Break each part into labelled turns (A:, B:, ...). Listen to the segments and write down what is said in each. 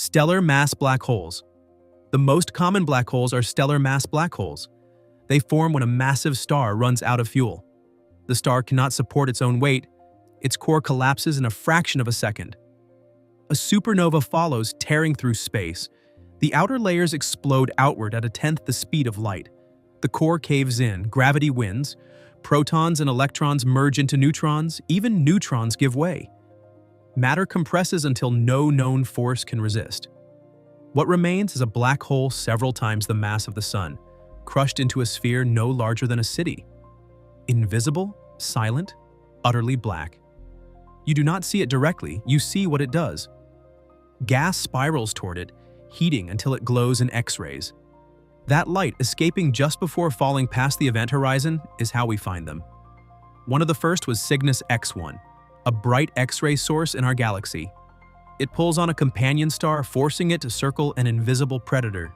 A: Stellar mass black holes. The most common black holes are stellar mass black holes. They form when a massive star runs out of fuel. The star cannot support its own weight. Its core collapses in a fraction of a second. A supernova follows, tearing through space. The outer layers explode outward at a tenth the speed of light. The core caves in, gravity wins. Protons and electrons merge into neutrons, even neutrons give way. Matter compresses until no known force can resist. What remains is a black hole several times the mass of the Sun, crushed into a sphere no larger than a city. Invisible, silent, utterly black. You do not see it directly, you see what it does. Gas spirals toward it, heating until it glows in X-rays. That light escaping just before falling past the event horizon is how we find them. One of the first was Cygnus X1, a bright X-ray source in our galaxy. It pulls on a companion star, forcing it to circle an invisible predator.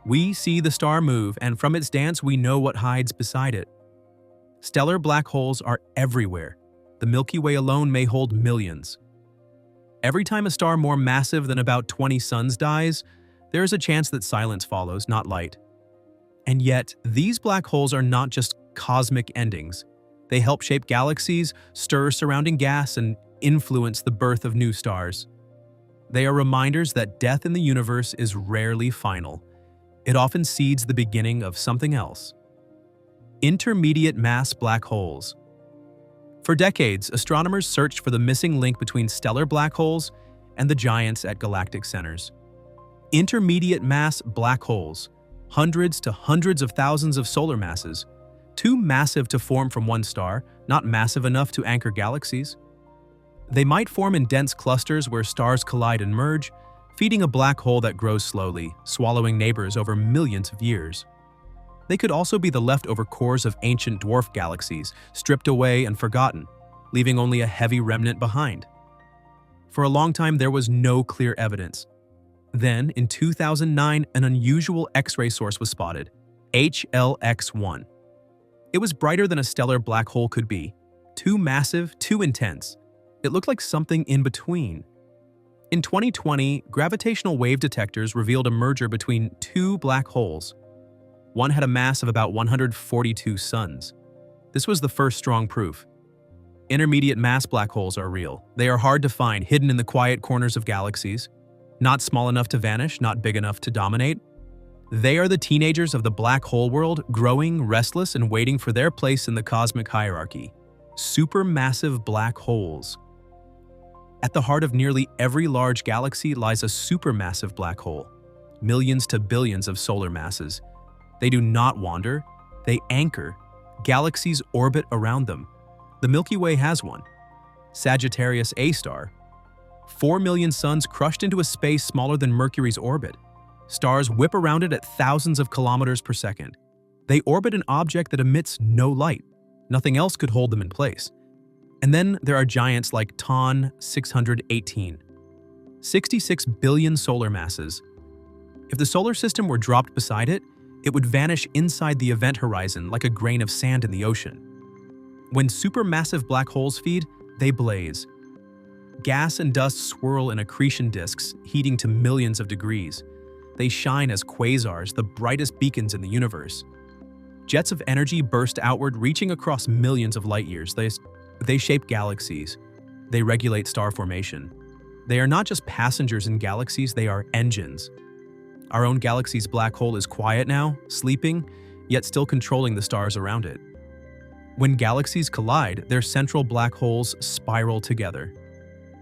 A: We see the star move, and from its dance we know what hides beside it. Stellar black holes are everywhere. The Milky Way alone may hold millions. Every time a star more massive than about 20 suns dies, there is a chance that silence follows, not light. And yet, these black holes are not just cosmic endings. They help shape galaxies, stir surrounding gas, and influence the birth of new stars. They are reminders that death in the universe is rarely final. It often seeds the beginning of something else. Intermediate mass black holes. For decades, astronomers searched for the missing link between stellar black holes and the giants at galactic centers. Intermediate mass black holes, hundreds to hundreds of thousands of solar masses, too massive to form from one star, not massive enough to anchor galaxies. They might form in dense clusters where stars collide and merge, feeding a black hole that grows slowly, swallowing neighbors over millions of years. They could also be the leftover cores of ancient dwarf galaxies, stripped away and forgotten, leaving only a heavy remnant behind. For a long time, there was no clear evidence. Then, in 2009, an unusual X-ray source was spotted, HLX1. It was brighter than a stellar black hole could be, too massive, too intense. It looked like something in between. In 2020, gravitational wave detectors revealed a merger between two black holes. One had a mass of about 142 suns. This was the first strong proof. Intermediate mass black holes are real. They are hard to find, hidden in the quiet corners of galaxies. Not small enough to vanish, not big enough to dominate. They are the teenagers of the black hole world, growing, restless, and waiting for their place in the cosmic hierarchy. Supermassive black holes. At the heart of nearly every large galaxy lies a supermassive black hole, millions to billions of solar masses. They do not wander, they anchor. Galaxies orbit around them. The Milky Way has one. Sagittarius A star. 4 million suns crushed into a space smaller than Mercury's orbit. Stars whip around it at thousands of kilometers per second. They orbit an object that emits no light. Nothing else could hold them in place. And then there are giants like TON 618. 66 billion solar masses. If the solar system were dropped beside it, it would vanish inside the event horizon like a grain of sand in the ocean. When supermassive black holes feed, they blaze. Gas and dust swirl in accretion disks, heating to millions of degrees. They shine as quasars, the brightest beacons in the universe. Jets of energy burst outward, reaching across millions of light years. They shape galaxies. They regulate star formation. They are not just passengers in galaxies, they are engines. Our own galaxy's black hole is quiet now, sleeping, yet still controlling the stars around it. When galaxies collide, their central black holes spiral together.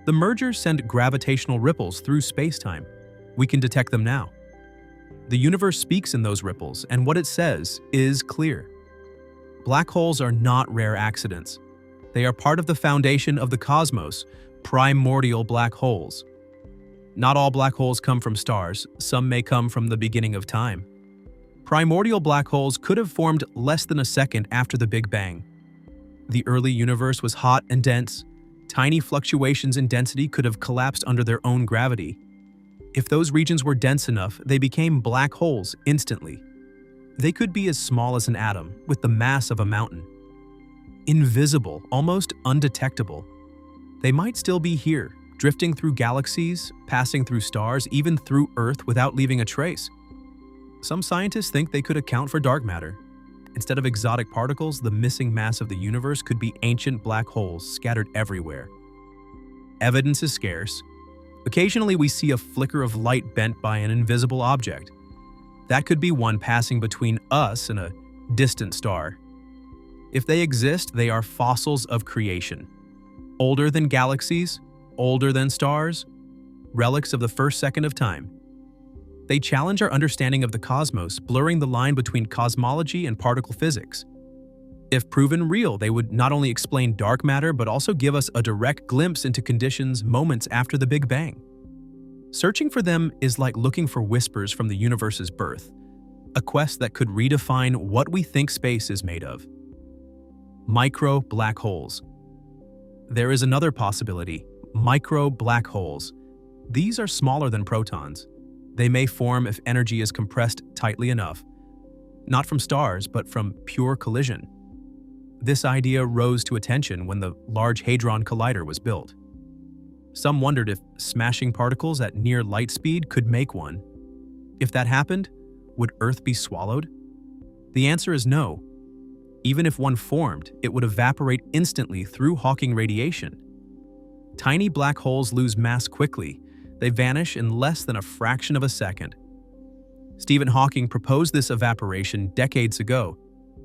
A: The mergers send gravitational ripples through space-time. We can detect them now. The universe speaks in those ripples, and what it says is clear. Black holes are not rare accidents. They are part of the foundation of the cosmos, primordial black holes. Not all black holes come from stars, some may come from the beginning of time. Primordial black holes could have formed less than a second after the Big Bang. The early universe was hot and dense. Tiny fluctuations in density could have collapsed under their own gravity. If those regions were dense enough, they became black holes instantly. They could be as small as an atom, with the mass of a mountain. Invisible, almost undetectable. They might still be here, drifting through galaxies, passing through stars, even through Earth without leaving a trace. Some scientists think they could account for dark matter. Instead of exotic particles, the missing mass of the universe could be ancient black holes scattered everywhere. Evidence is scarce. Occasionally, we see a flicker of light bent by an invisible object. That could be one passing between us and a distant star. If they exist, they are fossils of creation. Older than galaxies, older than stars, relics of the first second of time. They challenge our understanding of the cosmos, blurring the line between cosmology and particle physics. If proven real, they would not only explain dark matter, but also give us a direct glimpse into conditions moments after the Big Bang. Searching for them is like looking for whispers from the universe's birth, a quest that could redefine what we think space is made of. Micro black holes. There is another possibility: micro black holes. These are smaller than protons. They may form if energy is compressed tightly enough, not from stars, but from pure collision. This idea rose to attention when the Large Hadron Collider was built. Some wondered if smashing particles at near light speed could make one. If that happened, would Earth be swallowed? The answer is no. Even if one formed, it would evaporate instantly through Hawking radiation. Tiny black holes lose mass quickly. They vanish in less than a fraction of a second. Stephen Hawking proposed this evaporation decades ago.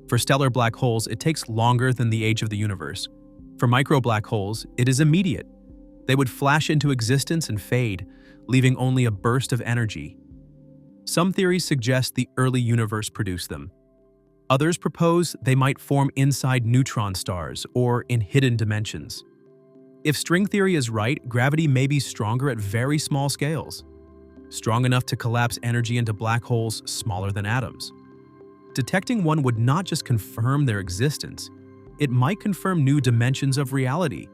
A: For stellar black holes, it takes longer than the age of the universe. For micro black holes, it is immediate. They would flash into existence and fade, leaving only a burst of energy. Some theories suggest the early universe produced them. Others propose they might form inside neutron stars or in hidden dimensions. If string theory is right, gravity may be stronger at very small scales, strong enough to collapse energy into black holes smaller than atoms. Detecting one would not just confirm their existence, it might confirm new dimensions of reality.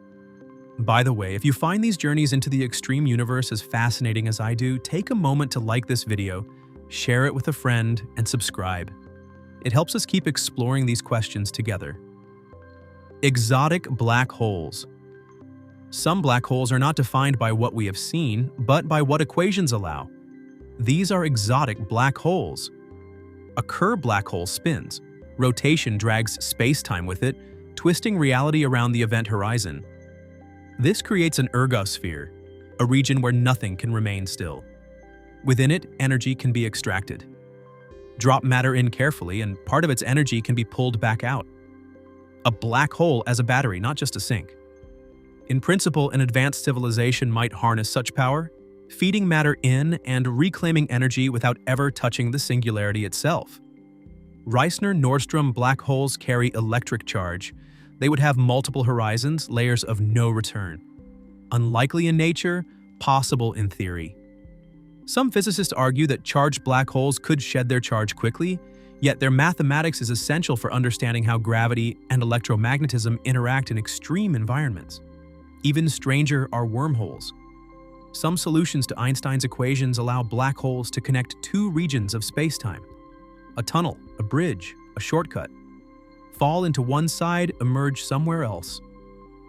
A: By the way, if you find these journeys into the extreme universe as fascinating as I do, take a moment to like this video, share it with a friend, and subscribe. It helps us keep exploring these questions together. Exotic black holes. Some black holes are not defined by what we have seen, but by what equations allow. These are exotic black holes. A Kerr black hole spins. Rotation drags space-time with it, twisting reality around the event horizon. This creates an ergosphere, a region where nothing can remain still. Within it, energy can be extracted. Drop matter in carefully, and part of its energy can be pulled back out. A black hole as a battery, not just a sink. In principle, an advanced civilization might harness such power, feeding matter in and reclaiming energy without ever touching the singularity itself. Reissner-Nordstrom black holes carry electric charge. They would have multiple horizons, layers of no return. Unlikely in nature, possible in theory. Some physicists argue that charged black holes could shed their charge quickly, yet their mathematics is essential for understanding how gravity and electromagnetism interact in extreme environments. Even stranger are wormholes. Some solutions to Einstein's equations allow black holes to connect two regions of spacetime. A tunnel, a bridge, a shortcut. Fall into one side, emerge somewhere else.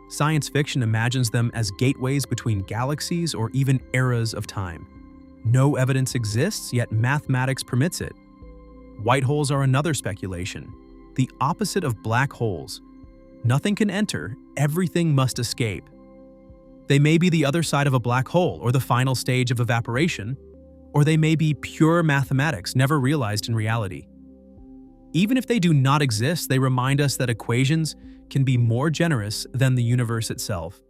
A: Science fiction imagines them as gateways between galaxies or even eras of time. No evidence exists, yet mathematics permits it. White holes are another speculation, the opposite of black holes. Nothing can enter, everything must escape. They may be the other side of a black hole or the final stage of evaporation, or they may be pure mathematics never realized in reality. Even if they do not exist, they remind us that equations can be more generous than the universe itself.